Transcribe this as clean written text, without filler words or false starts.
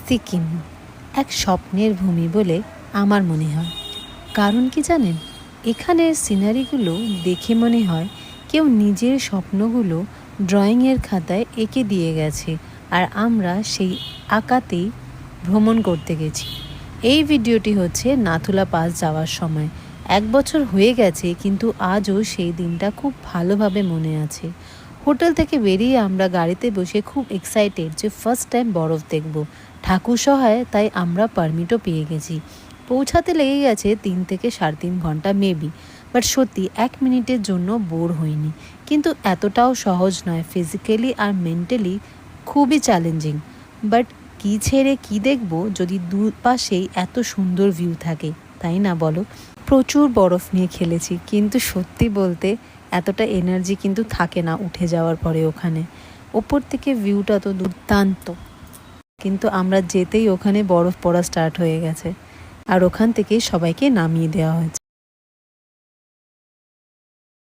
সিকিম এক স্বপ্নের ভূমি বলে আমার মনে হয়। কারণ কি জানেন, এখানের সিনারিগুলো দেখে মনে হয় কেউ নিজের স্বপ্নগুলো ড্রয়িংয়ের খাতায় এঁকে দিয়ে গেছে, আর আমরা সেই আঁকাতেই ভ্রমণ করতে গেছি। এই ভিডিওটি হচ্ছে নাথুলা পাস যাওয়ার সময়। 1 বছর হয়ে গেছে, কিন্তু আজও সেই দিনটা খুব ভালোভাবে মনে আছে। হোটেল থেকে বেরিয়ে আমরা গাড়িতে বসে খুব এক্সাইটেড যে ফার্স্ট টাইম বরফ দেখব। ঠাকুর সহায় তাই আমরা পারমিটও পেয়ে গেছি। পৌঁছাতে লেগে গেছে 3 থেকে 3.5 ঘন্টা মেবি। বাট সত্যি 1 মিনিটের জন্য বোর হইনি। কিন্তু এতটাও সহজ নয়, ফিজিক্যালি আর মেন্টালি খুবই চ্যালেঞ্জিং। বাট কি ছেড়ে কি দেখব যদি দুপাশেই এত সুন্দর ভিউ থাকে, তাই না বলো? প্রচুর বরফ নিয়ে খেলেছি, কিন্তু সত্যি বলতে এতটা এনার্জি কিন্তু থাকে না উঠে যাওয়ার পরে ওখানে। ওপর থেকে ভিউটা তো দুর্দান্ত, কিন্তু আমরা যেতেই ওখানে বরফ পড়া স্টার্ট হয়ে গেছে, আর ওখান থেকেই সবাইকে নামিয়ে দেওয়া হয়েছে।